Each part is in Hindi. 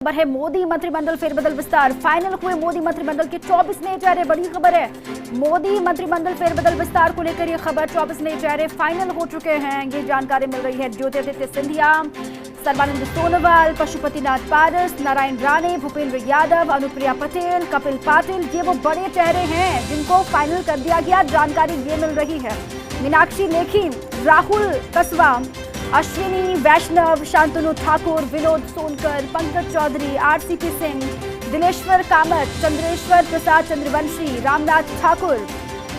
खबर है मोदी मंत्रिमंडल फेरबदल विस्तार। फाइनल हुए मोदी मंत्रिमंडल के 24 नए चेहरे। बड़ी खबर है, मोदी मंत्रिमंडल फेरबदल विस्तार को लेकर यह खबर, 24 नए चेहरे फाइनल हो चुके हैं। ये जानकारी मिल रही है ज्योतिरादित्य सिंधिया, सर्बानंद सोनोवाल, पशुपतिनाथ पारस, नारायण राणे, भूपेंद्र यादव, अनुप्रिया पटेल, कपिल पाटिल, ये वो बड़े चेहरे हैं जिनको फाइनल कर दिया गया। जानकारी ये मिल रही है मीनाक्षी लेखी, राहुल कसवा, अश्विनी वैष्णव, शांतनु ठाकुर, विनोद सोनकर, पंकज चौधरी, आरसीपी सिंह, दिलेश्वर कामत, चंद्रेश्वर प्रसाद चंद्रवंशी, रामनाथ ठाकुर,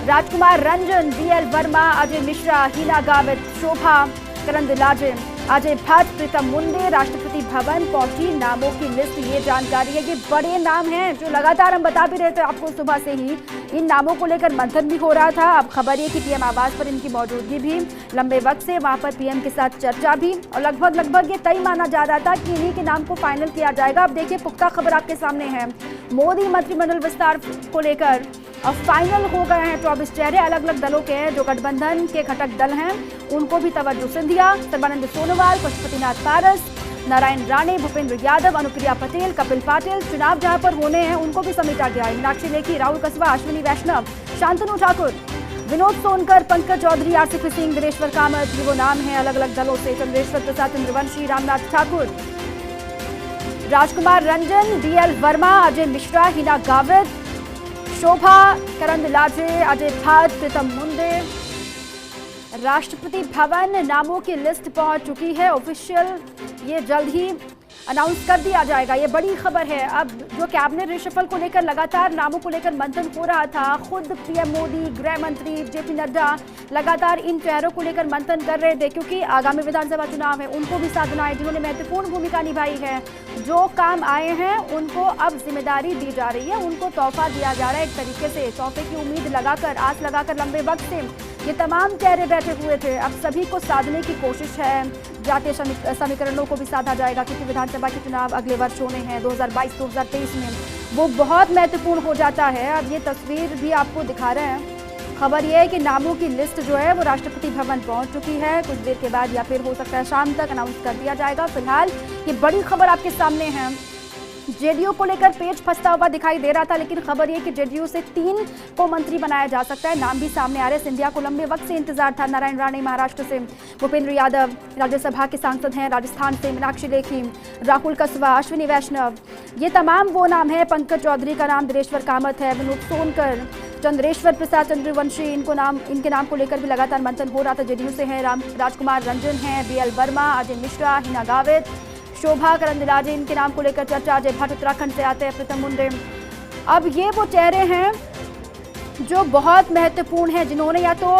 राजकुमार रंजन, बीएल वर्मा, अजय मिश्रा, हीना गावित, शोभा करंदलाजे, अजय भट्ट, प्रीतम मुंडे राष्ट्रपति भवन पहुंची। नामों की लिस्ट, ये जानकारी है। ये बड़े नाम हैं जो लगातार हम बता भी रहे थे आपको सुबह से ही। इन नामों को लेकर मंथन भी हो रहा था। अब खबर ये कि पीएम आवास पर इनकी मौजूदगी भी, लंबे वक्त से वहां पर पीएम के साथ चर्चा भी, और लगभग ये तय माना जा रहा था कि इन्हीं के नाम को फाइनल किया जाएगा। अब देखिए पुख्ता खबर आपके सामने है, मोदी मंत्रिमंडल विस्तार को लेकर अब फाइनल हो गए हैं 24 चेहरे। अलग अलग दलों के हैं, जो गठबंधन के घटक दल हैं उनको भी तवज्जो। सिंधिया, सर्बानंद सोनोवाल, पशुपतिनाथ पारस, नारायण राणे, भूपेंद्र यादव, अनुप्रिया पटेल, कपिल पाटिल, चुनाव जहां पर होने हैं उनको भी समेटा गया है। मीनाक्षी लेखी, राहुल कसवा, अश्विनी वैष्णव, शांतनु ठाकुर, विनोद सोनकर, पंकज चौधरी, आरसीपी सिंह, दिलेश्वर कामत, ये वो नाम है अलग अलग दलों से। चंद्रेश्वर प्रसाद चंद्रवंशी, रामनाथ ठाकुर, राजकुमार रंजन, बीएल वर्मा, अजय मिश्रा, हीना गावित, शोभा करंदलाजे, अजय भट्ट, प्रीतम मुंडे। राष्ट्रपति भवन नामों की लिस्ट पहुंच चुकी है ऑफिशियल, ये जल्द ही अनाउंस कर दिया जाएगा। ये बड़ी खबर है। अब जो कैबिनेट रिशफल को लेकर लगातार नामों को लेकर मंथन हो रहा था, खुद पीएम मोदी, गृह मंत्री जेपी नड्डा लगातार इन चेहरों को लेकर मंथन कर रहे थे, क्योंकि आगामी विधानसभा चुनाव है, उनको भी साधना है, जिन्होंने महत्वपूर्ण भूमिका निभाई है। जो काम आए हैं उनको अब जिम्मेदारी दी जा रही है, उनको तोहफा दिया जा रहा है। एक तरीके से तोहफे की उम्मीद लगाकर, आस लगाकर लंबे वक्त से ये तमाम चेहरे बैठे हुए थे। अब सभी को साधने की कोशिश है। जातीय समीकरणों को भी साधा जाएगा, क्योंकि विधानसभा के चुनाव अगले वर्ष होने हैं 2022-2023 में, वो बहुत महत्वपूर्ण हो जाता है। अब ये तस्वीर भी आपको दिखा रहे हैं। खबर ये है कि नामों की लिस्ट जो है वो राष्ट्रपति भवन पहुंच चुकी है। कुछ देर के बाद या फिर हो सकता है शाम तक अनाउंस कर दिया जाएगा। फिलहाल ये बड़ी खबर आपके सामने है। जेडीयू को लेकर पेच फंसता हुआ दिखाई दे रहा था, लेकिन खबर ये कि जेडीयू से 3 को मंत्री बनाया जा सकता है। नाम भी सामने आ रहे हैं। सिंधिया को लंबे वक्त से इंतजार था, नारायण राणे महाराष्ट्र से, भूपेंद्र यादव राज्यसभा के सांसद हैं राजस्थान से, मीनाक्षी लेखी, राहुल कसवा, अश्विनी वैष्णव, ये तमाम वो नाम है। पंकज चौधरी का नाम, दिलेश्वर कामत है, विनोद सोनकर, चंद्रेश्वर प्रसाद चंद्रवंशी, इनके नाम को लेकर भी लगातार मंथन हो रहा था। जेडीयू से है राजकुमार रंजन है, बीएल वर्मा, अजय मिश्रा, हीना गावित, शोभा करंदलाजे, इनके नाम को लेकर चर्चा। अजय भट्ट उत्तराखंड से आते हैं, प्रीतम मुंडे। अब ये वो चेहरे हैं जो बहुत महत्वपूर्ण हैं, जिन्होंने या तो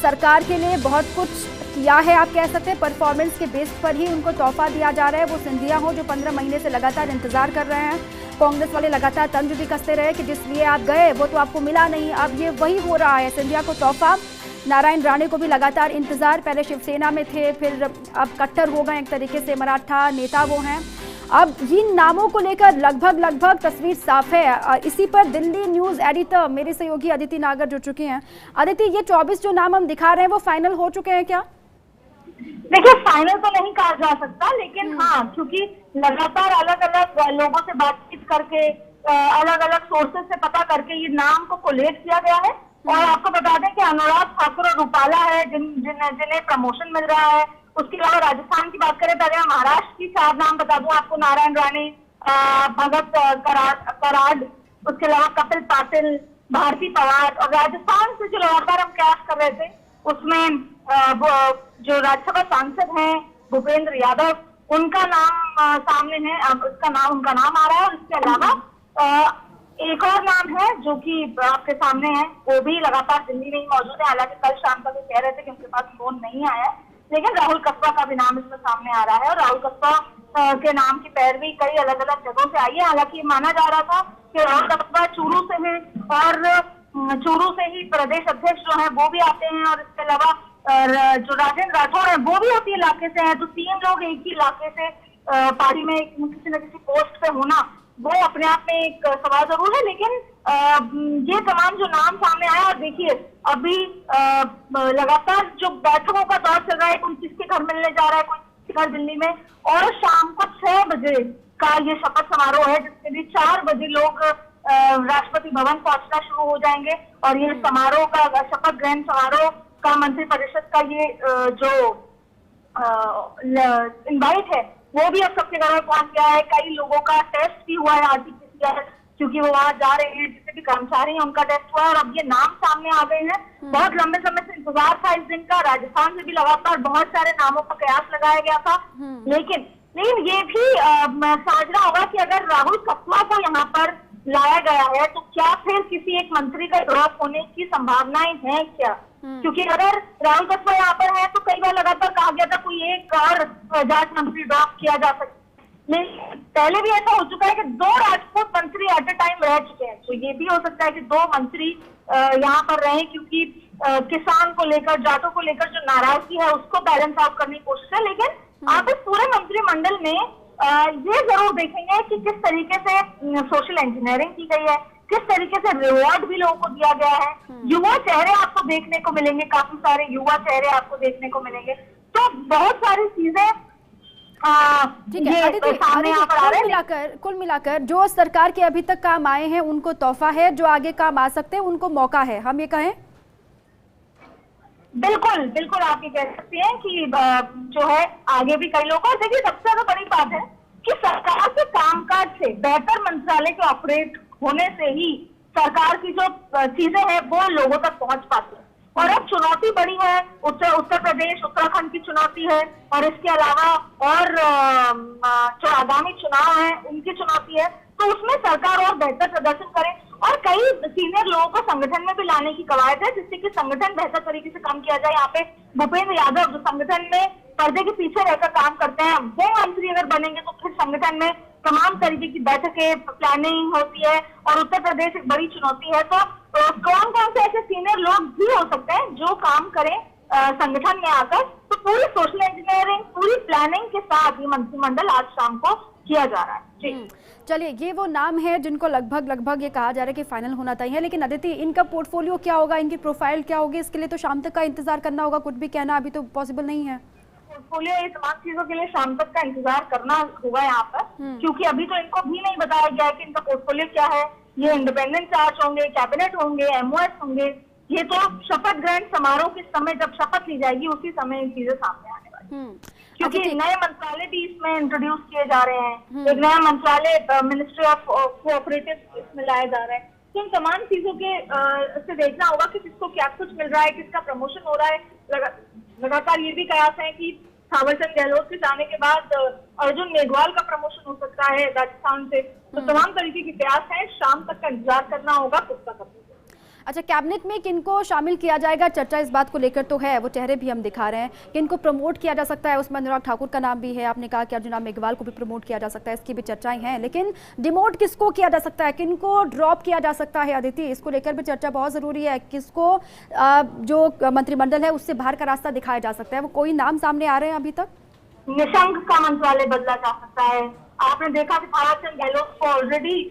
सरकार के लिए बहुत कुछ किया है, आप कह सकते हैं, परफॉर्मेंस के बेस पर ही उनको तोहफा दिया जा रहा है। वो सिंधिया हो जो 15 महीने से लगातार इंतजार कर रहे हैं। कांग्रेस वाले लगातार तंज भी कसते रहे कि जिस लिए आप गए वो तो आपको मिला नहीं। अब ये वही हो रहा है, सिंधिया को तोहफा। नारायण राणे को भी लगातार इंतजार, पहले शिवसेना में थे, फिर अब कट्टर हो गए, एक तरीके से मराठा नेता वो हैं। अब इन नामों को लेकर लगभग तस्वीर साफ है। इसी पर दिल्ली न्यूज एडिटर मेरे सहयोगी अदिति नागर जुड़ चुकी हैं। अदिति, ये 24 जो नाम हम दिखा रहे हैं वो फाइनल हो चुके हैं क्या? देखिए, फाइनल तो नहीं कहा जा सकता, लेकिन हाँ, क्योंकि लगातार अलग अलग लोगों से बातचीत करके, अलग अलग सोर्सेज से पता करके ये नाम को कोलेट किया गया है। और आपको बता दें कि अनुराग ठाकुर और रूपाला है जिन्हें प्रमोशन मिल रहा है। उसके अलावा राजस्थान की बात करें, पहले महाराष्ट्र की 4 नाम बता दूं आपको, नारायण राणे, भगत कराड, उसके अलावा कपिल पाटिल, भारती पवार। और राजस्थान से जो लगातार हम प्रयास कर रहे थे उसमें जो राज्यसभा सांसद हैं भूपेंद्र यादव, उनका नाम सामने है। अब उनका नाम आ रहा है। और इसके अलावा एक और नाम है जो कि आपके सामने है, वो भी लगातार दिल्ली में ही मौजूद है। हालांकि कल शाम तक वो कह रहे थे कि उनके पास फोन नहीं आया है, लेकिन राहुल कसवा का भी नाम इसमें सामने आ रहा है। और राहुल कसवा के नाम की पैरवी कई अलग अलग जगहों से आई है। हालांकि माना जा रहा था कि राहुल कसवा चूरू से है, और चूरू से ही प्रदेश अध्यक्ष जो है वो भी आते हैं। और इसके अलावा जो राजेंद्र राठौड़ है वो भी उसी इलाके से है। तो 3 लोग एक ही इलाके से पार्टी में किसी न किसी पोस्ट पे होना, वो अपने आप में एक सवाल जरूर है। लेकिन ये तमाम जो नाम सामने आया, और देखिए अभी लगातार जो बैठकों का दौर चल रहा है, कोई किसके घर मिलने जा रहा है, कोई किसके घर दिल्ली में, और शाम को 6 बजे का ये शपथ समारोह है, जिसके लिए 4 बजे लोग राष्ट्रपति भवन पहुंचना शुरू हो जाएंगे। और ये समारोह का शपथ ग्रहण समारोह का मंत्रिपरिषद का ये जो इनवाइट है वो भी अब सबके घर में पहुंच गया है। कई लोगों का टेस्ट भी हुआ है आरटीपीसीआर, क्योंकि वो वहां जा रहे हैं, जितने भी कर्मचारी हैं उनका टेस्ट हुआ है और अब ये नाम सामने आ गए हैं। बहुत लंबे समय से इंतजार था इस दिन का। राजस्थान से भी लगातार बहुत सारे नामों का कयास लगाया गया था, लेकिन ये भी समझना होगा कि अगर राहुल कत्वा को यहाँ पर लाया गया है तो क्या फिर किसी एक मंत्री का ड्रॉप होने की संभावनाएं हैं क्या? क्योंकि अगर राहुल कत्वा यहाँ पर है तो कई बार लगातार कहा गया था कोई एक और जाट मंत्री ड्रॉप किया जा सकता है, लेकिन पहले भी ऐसा हो चुका है कि 2 राजपूत मंत्री एट ए टाइम रह चुके हैं। तो ये भी हो सकता है कि 2 मंत्री यहाँ पर रहे, क्योंकि किसान को लेकर, जाटों को लेकर जो नाराजगी है उसको बैलेंस आउट करने की कोशिश है। लेकिन आप इस पूरे मंत्रिमंडल में ये जरूर देखेंगे कि किस तरीके से सोशल इंजीनियरिंग की गई है, किस तरीके से रिवॉर्ड भी लोगों को दिया गया है। युवा चेहरे आपको देखने को मिलेंगे, काफी सारे युवा चेहरे आपको देखने को मिलेंगे। तो बहुत सारी चीजें कुल मिलाकर जो सरकार के अभी तक काम आए हैं उनको तोहफा है, जो आगे काम आ सकते हैं उनको मौका है, हम ये कहें? बिल्कुल बिल्कुल, आप ये कह सकते हैं कि जो है आगे भी कई लोग। और देखिए सबसे ज्यादा बड़ी बात है कि सरकार के कामकाज से, बेहतर मंत्रालय के ऑपरेट होने से ही सरकार की जो चीजें हैं वो लोगों तक पहुंच पाती है। और अब चुनौती बड़ी है, उत्तर प्रदेश, उत्तराखंड की चुनौती है, और इसके अलावा और जो आगामी चुनाव है उनकी चुनौती है। तो उसमें सरकार और बेहतर प्रदर्शन करे और कई सीनियर लोगों को संगठन में भी लाने की कवायद है, जिससे कि संगठन बेहतर तरीके से काम किया जाए। यहाँ पे भूपेंद्र यादव जो संगठन में पर्दे के पीछे रहकर काम करते हैं, वो मंत्री अगर बनेंगे तो फिर संगठन में तमाम तरीके की बैठकें, प्लानिंग होती है। और उत्तर प्रदेश एक बड़ी चुनौती है। तो कौन कौन से ऐसे सीनियर लोग भी हो सकते हैं जो काम करें संगठन में आकर? तो पूरी सोशल इंजीनियरिंग, पूरी प्लानिंग के साथ ये मंत्रिमंडल आज शाम को किया जा रहा है। जी चलिए, ये वो नाम है जिनको लगभग ये कहा जा रहा है कि फाइनल होना तय है। लेकिन अदिति, इनका पोर्टफोलियो क्या होगा, इनकी प्रोफाइल क्या होगी, इसके लिए तो शाम तक का इंतजार करना होगा। कुछ भी कहना अभी तो पॉसिबल नहीं है। पोर्टफोलियो, ये तमाम चीजों के लिए शाम तक का इंतजार करना होगा यहाँ पर, क्योंकि अभी तो इनको भी नहीं बताया गया है कि इनका पोर्टफोलियो क्या है। ये इंडिपेंडेंट चार्ज होंगे, कैबिनेट होंगे, एमओएस होंगे। ये तो शपथ ग्रहण समारोह के समय जब शपथ ली जाएगी उसी समय इन चीजें सामने आने वाली, क्योंकि नए मंत्रालय भी इसमें इंट्रोड्यूस किए जा रहे हैं। एक नया मंत्रालय मिनिस्ट्री ऑफ कोऑपरेटिव इसमें लाया जा रहा है। तो इन तमाम चीजों के से देखना होगा कि किसको क्या कुछ मिल रहा है, किसका प्रमोशन हो रहा है। लगातार ये भी कयास है कि थावरचंद गहलोत के जाने के बाद अर्जुन मेघवाल का प्रमोशन हो सकता है राजस्थान से। तो तमाम तरीके के प्रयास हैं, शाम तक का इंतजार करना होगा किसका कब। अच्छा, कैबिनेट में किनको शामिल किया जाएगा, चर्चा इस बात को लेकर तो है, वो चेहरे भी हम दिखा रहे हैं। किनको प्रमोट किया जा सकता है, उसमें अनुराग ठाकुर का नाम भी है। आपने कहा कि अर्जुन मेघवाल को भी प्रमोट किया जा सकता है, इसकी भी चर्चाएं हैं। लेकिन डिमोट किसको किया जा सकता है, किनको ड्रॉप किया जा सकता है अदिति, इसको लेकर भी चर्चा बहुत जरूरी है। किसको जो मंत्रिमंडल है उससे बाहर का रास्ता दिखाया जा सकता है, वो कोई नाम सामने आ रहे हैं अभी तक? निशंक का मंत्रालय बदला जा सकता है। आपने देखा कि थावरचंद गहलोत को ऑलरेडी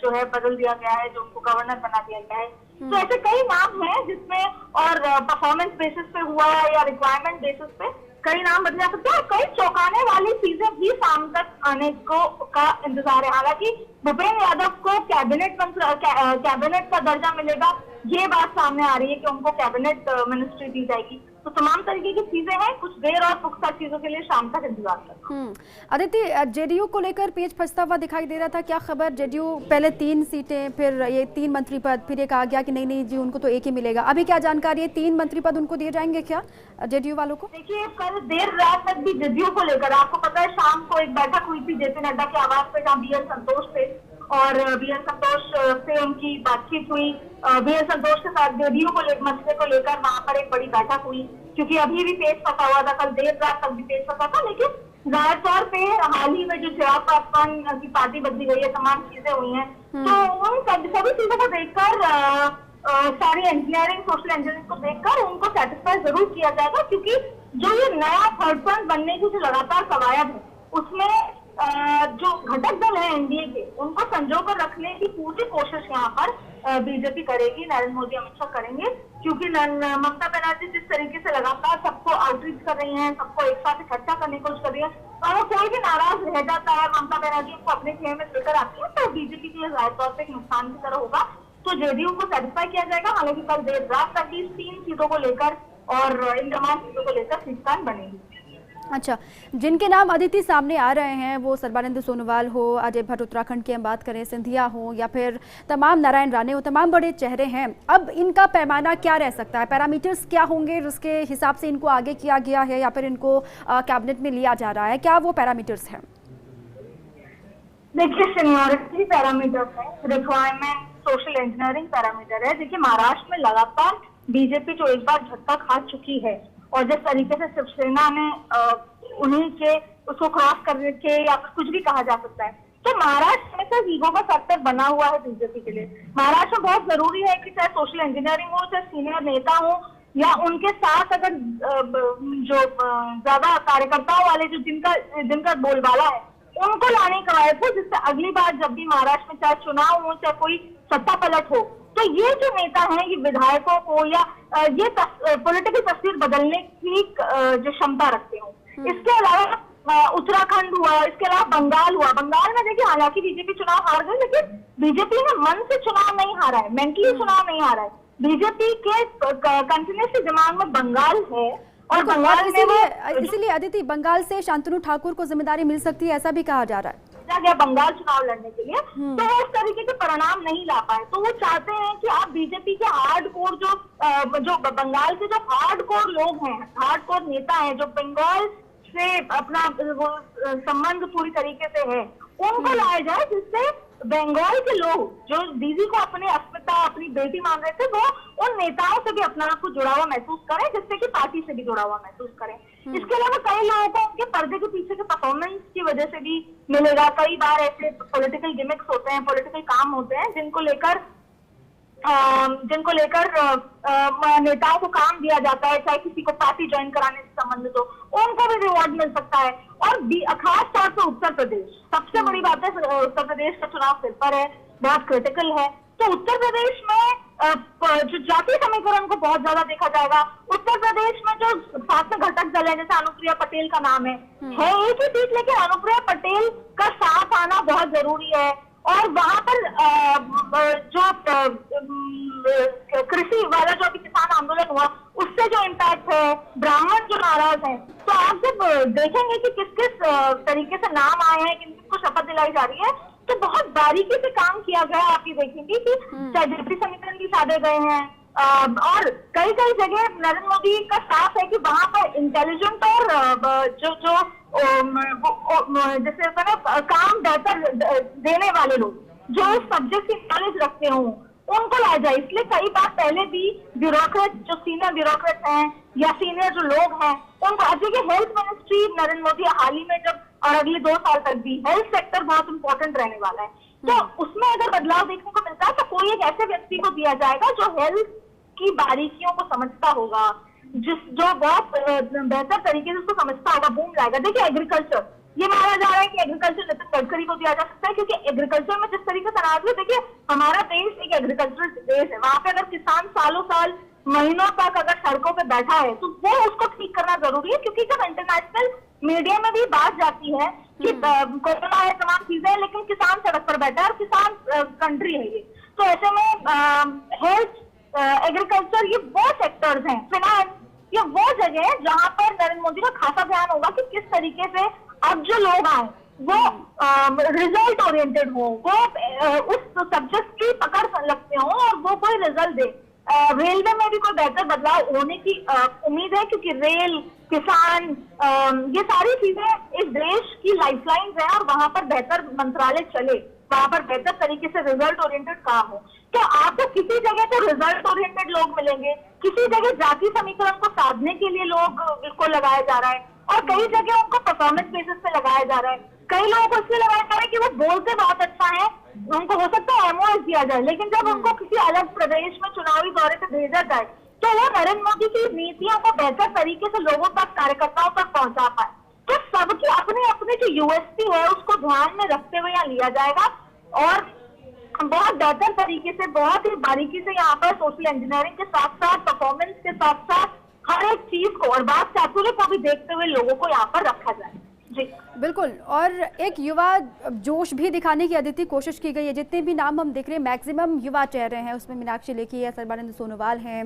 जो है बदल दिया गया है, जो उनको गवर्नर बना दिया गया है। तो ऐसे कई नाम हैं जिसमें, और परफॉर्मेंस बेसिस पे हुआ है या रिक्वायरमेंट बेसिस पे कई नाम बदल जा सकते हैं। कई चौंकाने वाली चीजें भी शाम तक आने का इंतजार है। हालांकि भूपेंद्र यादव को कैबिनेट का दर्जा मिलेगा, ये बात सामने आ रही है कि उनको कैबिनेट मिनिस्ट्री दी जाएगी। तो तमाम तरीके की चीजें हैं, कुछ देर और पुख्ता चीजों के लिए शाम तक इंतजार करना। अदिति, जेडीयू को लेकर पेच फंसता हुआ दिखाई दे रहा था, क्या खबर? जेडीयू पहले 3 सीटें, फिर ये 3 मंत्री पद, फिर ये कहा गया कि नहीं जी उनको तो एक ही मिलेगा। अभी क्या जानकारी है, 3 मंत्री पद उनको दिए जाएंगे क्या जेडीयू वालों को? देखिए, कल देर रात तक भी जेडीयू को लेकर, आपको पता है शाम को एक बैठक हुई थी जेपी नड्डा के आवास पे, जहाँ बी एल संतोष थे और बी एल संतोष से उनकी बातचीत हुई। बी एल संतोष के साथ जेडीयू को मसले को लेकर वहां पर एक बड़ी बैठक हुई, क्योंकि अभी भी पेच फंसा हुआ था, कल देर रात तक भी पेच फंसा था। लेकिन जाहिर तौर पे हाल ही में जो चिराग पासवान की पार्टी बदली गई है, तमाम चीजें हुई हैं, तो उन सभी चीजों को देखकर, सारी इंजीनियरिंग, सोशल इंजीनियरिंग को देखकर उनको सेटिस्फाई जरूर किया जाएगा। क्योंकि जो ये नया थर्ड फ्रंट बनने की जो लगातार कवायद है, उसमें जो घटक दल है एनडीए के, उनको संजो कर रखने की पूरी कोशिश यहाँ पर बीजेपी करेगी, नरेंद्र मोदी, अमित शाह करेंगे। क्योंकि ममता बनर्जी जिस तरीके से लगातार सबको आउटरीच कर रही हैं, सबको एक साथ इकट्ठा करने की कोशिश कर रही है, और वो कोई भी नाराज रह जाता है, ममता बनर्जी को अपने खेमे में लेकर आती है, तो बीजेपी के लिए जाहिर तौर पर एक नुकसान की तरह होगा। तो जेडीयू को सेटिस्फाई किया जाएगा। हालांकि कल देर रात तक ही 3 सीटों को लेकर और इन तमाम सीटों को लेकर सीटकान बनेगी। अच्छा, जिनके नाम अदिति सामने आ रहे हैं, वो सर्बानंद सोनोवाल हो, अजय भट्ट उत्तराखंड की हम बात करें, सिंधिया हो, या फिर तमाम नारायण राणे हो, तमाम बड़े चेहरे हैं। अब इनका पैमाना क्या रह सकता है, पैरामीटर्स क्या होंगे जिसके हिसाब से इनको आगे किया गया है या फिर इनको कैबिनेट में लिया जा रहा है, क्या वो पैरामीटर्स हैं? देखिए, सीनियरिटी पैरामीटर्स है, रिक्वायरमेंट, सोशल इंजीनियरिंग पैरामीटर है। देखिए, महाराष्ट्र में लगातार बीजेपी जो एक बार झटका खा चुकी है, और जिस तरीके से शिवसेना ने उन्हीं के उसको क्रॉस करने के या फिर कुछ भी कहा जा सकता है, तो महाराष्ट्र में सिर्फ ईगो का फैक्टर बना हुआ है बीजेपी के लिए। महाराष्ट्र में बहुत जरूरी है कि चाहे सोशल इंजीनियरिंग हो, चाहे सीनियर नेता हो, या उनके साथ अगर जो ज्यादा कार्यकर्ताओं वाले जो जिनका बोलबाला है, उनको लाने का आया था, जिससे अगली बार जब भी महाराष्ट्र में चाहे चुनाव हो, चाहे कोई सत्ता पलट हो, तो ये जो नेता हैं, ये विधायकों को या ये पॉलिटिकल तस्वीर बदलने की जो क्षमता रखते हो। इसके अलावा उत्तराखंड हुआ, इसके अलावा बंगाल हुआ। बंगाल में देखिए, हालांकि बीजेपी चुनाव हार गई, लेकिन बीजेपी ने मन से चुनाव नहीं हारा है, मेंटली चुनाव नहीं हारा है। बीजेपी के कंटिन्यूसली दिमाग में बंगाल है, और बंगाल इसीलिए अदिति, बंगाल से शांतनु ठाकुर को जिम्मेदारी मिल सकती है, ऐसा भी कहा जा रहा है गया बंगाल चुनाव लड़ने के लिए। तो वो उस तरीके के परिणाम नहीं ला पाए, तो वो चाहते हैं कि आप बीजेपी के हार्डकोर जो बंगाल के जो हार्डकोर लोग हैं, हार्डकोर नेता हैं, जो बंगाल से अपना संबंध पूरी तरीके से है, उनको लाया जाए, जिससे बंगाल के लोग जो दीदी को अपने अस्मिता, अपनी बेटी मान रहे थे, वो उन नेताओं से भी अपना आप को जुड़ा हुआ महसूस करें, जिससे कि पार्टी से भी जुड़ा हुआ महसूस करें। इसके अलावा कई लोगों को उनके पर्दे के पीछे के परफॉर्मेंस की वजह से भी मिलेगा। कई बार ऐसे पॉलिटिकल गिमिक्स होते हैं, पॉलिटिकल काम होते हैं, जिनको लेकर नेताओं को काम दिया जाता है, चाहे किसी को पार्टी ज्वाइन कराने से संबंधित हो, उनको भी रिवॉर्ड मिल सकता है। और खास तौर पर उत्तर प्रदेश, सबसे बड़ी बात है, उत्तर प्रदेश का चुनाव सिर पर है, बहुत क्रिटिकल है। तो उत्तर प्रदेश में जो जातीय समीकरण को बहुत ज्यादा देखा जाएगा। उत्तर प्रदेश में जो साथ में घटक दल है, जैसे अनुप्रिया पटेल का नाम है एक ही सीट, लेकिन अनुप्रिया पटेल का साथ आना बहुत जरूरी है। और वहां पर जो कृषि वाला जो अभी किसान आंदोलन हुआ, उससे जो इम्पैक्ट है, ब्राह्मण जो नाराज है, तो आप जब देखेंगे कि किस किस तरीके से नाम आए हैं, किन किसको शपथ दिलाई जा रही है, तो बहुत बारीकी से काम किया गया। आप ये देखेंगे कि जातीय समीकरण भी साधे गए हैं, और कई कई जगह नरेंद्र मोदी का साफ है कि वहां पर इंटेलिजेंट और जो जैसे काम बेहतर देने वाले लोग, जो इस सब्जेक्ट की नॉलेज रखते हो, उनको लाया जाए। इसलिए कई बार पहले भी ब्यूरोक्रेट, जो सीनियर ब्यूरोक्रेट हैं या सीनियर जो लोग हैं, उनको आज के हेल्थ मिनिस्ट्री नरेंद्र मोदी हाल ही में जब, और अगले 2 साल तक भी हेल्थ सेक्टर बहुत इंपॉर्टेंट रहने वाला है, तो उसमें अगर बदलाव देखने को मिलता है, तो कोई एक ऐसे व्यक्ति को दिया जाएगा जो हेल्थ की बारीकियों को समझता होगा, जो बहुत बेहतर तरीके से उसको समझता होगा, बूम लाएगा। देखिए, एग्रीकल्चर, ये माना जा रहा है कि एग्रीकल्चर नितिन गडकरी को दिया जा सकता है, क्योंकि एग्रीकल्चर में जिस तरीके से अनाज है, देखिए हमारा देश एक एग्रीकल्चरल देश है। वहां पे अगर किसान सालों साल, महीनों तक अगर सड़कों पे बैठा है, तो वो उसको ठीक करना जरूरी है। क्योंकि जब इंटरनेशनल मीडिया में भी बात जाती है कि कोरोना है, तमाम चीजें, लेकिन किसान सड़क पर बैठा है और किसान कंट्री है ये, तो ऐसे में हेल्थ, एग्रीकल्चर, ये वो सेक्टर्स हैं, फाइनेंस, ये वो जगह है जहां पर नरेंद्र मोदी का खासा ध्यान होगा कि किस तरीके से अब जो लोग आए वो रिजल्ट ओरिएंटेड हो, वो उस सब्जेक्ट की पकड़ लगते हो और वो कोई रिजल्ट दे। रेलवे में भी कोई बेहतर बदलाव होने की उम्मीद है, क्योंकि रेल, किसान, ये सारी चीजें इस देश की लाइफलाइंस हैं, और वहां पर बेहतर मंत्रालय चले, वहां पर बेहतर तरीके से रिजल्ट ओरिएंटेड काम हो। तो आपको किसी जगह तो रिजल्ट ओरिएंटेड लोग मिलेंगे, किसी जगह जाति समीकरण को साधने के लिए लोग को लगाया जा रहा है, और कई जगह उनको परफॉर्मेंस बेसिस पे लगाया जा रहा है। कई लोगों को इसलिए लगाया जा रहा है कि वो बोलते बहुत अच्छा है, उनको हो सकता है एमओएस दिया जाए, लेकिन जब उनको किसी अलग प्रदेश में चुनावी दौरे पे भेजा जाए, तो वो नरेंद्र मोदी की नीतियों को बेहतर तरीके से लोगों तक, कार्यकर्ताओं तक पहुंचा पाए। तो सबकी अपनी अपनी जो यूएसपी है उसको ध्यान में रखते हुए यहाँ लिया जाएगा और बहुत बेहतर तरीके से, बहुत ही बारीकी से यहाँ पर सोशल इंजीनियरिंग के साथ साथ, परफॉर्मेंस के साथ साथ हर एक चीज को और बात चातुर्य को भी देखते हुए लोगों को यहाँ पर रखा जाए। जी बिल्कुल। और एक युवा जोश भी दिखाने की अदिति कोशिश की गई है। जितने भी नाम हम देख रहे हैं मैक्सिमम युवा चेहरे हैं, उसमें मीनाक्षी लेखी है, सर्बानंद सोनोवाल हैं,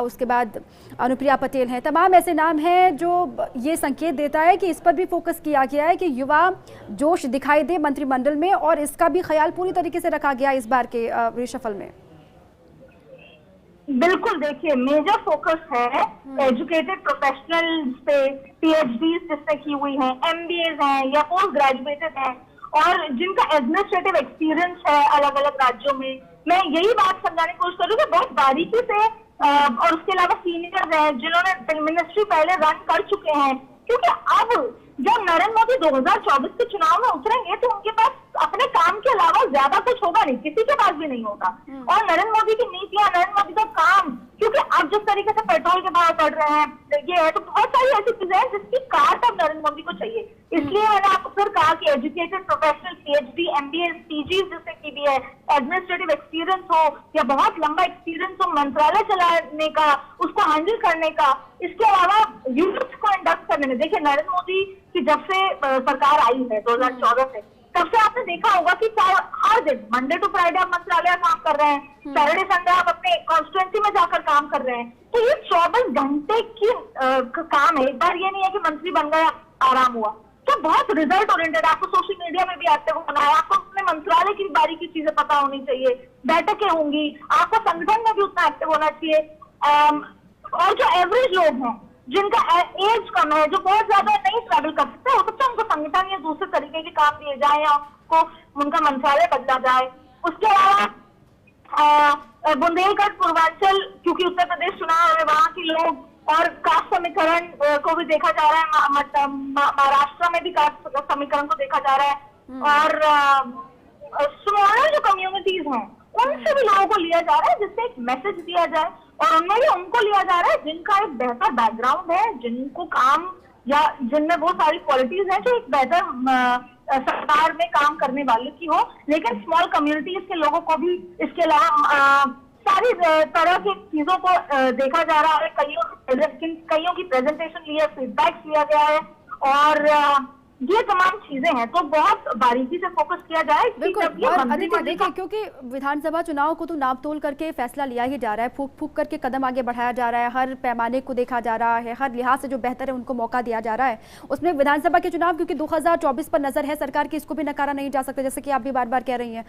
उसके बाद अनुप्रिया पटेल हैं, तमाम ऐसे नाम हैं जो ये संकेत देता है कि इस पर भी फोकस किया गया है कि युवा जोश दिखाई दे मंत्रिमंडल में, और इसका भी ख्याल पूरी तरीके से रखा गया इस बार के रिशफल में। बिल्कुल, देखिए मेजर फोकस है एजुकेटेड प्रोफेशनल्स पे, पीएचडी जिसने की हुई है, एमबीएज हैं या पोस्ट ग्रेजुएटेड हैं और जिनका एडमिनिस्ट्रेटिव एक्सपीरियंस है अलग अलग राज्यों में। मैं यही बात समझाने की कोशिश करूँ कि बहुत बारीकी से और उसके अलावा सीनियर्स हैं जिन्होंने मिनिस्ट्री पहले रन कर चुके हैं, क्योंकि अब जब नरेंद्र मोदी 2024 के चुनाव में उतरेंगे तो उनके पास अपने काम के अलावा ज्यादा कुछ होगा नहीं, किसी के पास भी नहीं होगा। और नरेंद्र मोदी की नीतियां, नरेंद्र मोदी का काम, क्योंकि अब जिस तरीके से पेट्रोल के भाव बढ़ रहे हैं, ये है तो बहुत सारी ऐसी चीजें हैं जिसकी काट अब नरेंद्र मोदी को चाहिए। इसलिए मैंने आपको फिर कहा कि educated professional, PhD, MBA, PG जिससे की भी है, एडमिनिस्ट्रेटिव एक्सपीरियंस हो या बहुत लंबा एक्सपीरियंस हो मंत्रालय चलाने का, उसको हैंडल करने का, इसके अलावा यूथ को इंडक्ट करने में। देखिए नरेंद्र मोदी की जब से सरकार आई है 2014 से, तब से आपने देखा होगा कि हर दिन मंडे टू फ्राइडे आप मंत्रालय काम कर रहे हैं, सैटरडे संडे आप अपने कॉन्स्टिट्यूएंसी में जाकर काम कर रहे हैं। तो ये 24 घंटे की काम है, एक बार ये नहीं है कि मंत्री बन गया आराम हुआ। तो बहुत रिजल्ट ओरिएंटेड, आपको सोशल मीडिया में भी एक्टिव होना है, आपको अपने मंत्रालय की बारीकी चीजें पता होनी चाहिए, बैठकें होंगी, आपको संगठन में भी उतना एक्टिव होना चाहिए। और जो एवरेज लोग हैं जिनका एज कम है, जो बहुत ज्यादा नहीं ट्रैवल कर सकते, हो सकता है उनको संगठन या दूसरे तरीके के काम दिए जाए या उनको उनका मंत्रालय बदला जाए। उसके अलावा बुंदेलखंड, पूर्वांचल, क्योंकि उत्तर प्रदेश चुनाव है, वहाँ के लोग और कास्ट समीकरण को भी देखा जा रहा है, महाराष्ट्र में भी कास्ट समीकरण को देखा जा रहा है, और स्मॉलर जो कम्युनिटीज हैं उनसे भी लोगों को लिया जा रहा है जिससे एक मैसेज दिया जाए, और उनमें भी उनको लिया जा रहा है जिनका एक बेहतर बैकग्राउंड है, जिनको काम या जिनमें वो सारी क्वालिटीज हैं जो एक बेहतर सरकार में काम करने वाले की हो। लेकिन स्मॉल कम्युनिटीज के लोगों को भी इसके अलावा सारी तरह की चीजों को देखा जा रहा है। कईयों की प्रेजेंटेशन लिया, फीडबैक लिया गया है, और ये तमाम चीजें हैं, तो बहुत बारीकी से फोकस किया जाए। बिल्कुल। और अदिति देखिए, क्योंकि विधानसभा चुनाव को तो नाप तोल करके फैसला लिया ही जा रहा है, फूक फूक करके कदम आगे बढ़ाया जा रहा है, हर पैमाने को देखा जा रहा है, हर लिहाज से जो बेहतर है उनको मौका दिया जा रहा है। उसमें विधानसभा के चुनाव क्योंकि 2024 पर नजर है सरकार की, इसको भी नकारा नहीं जा सकता, जैसे कि आप भी बार बार कह रही हैं।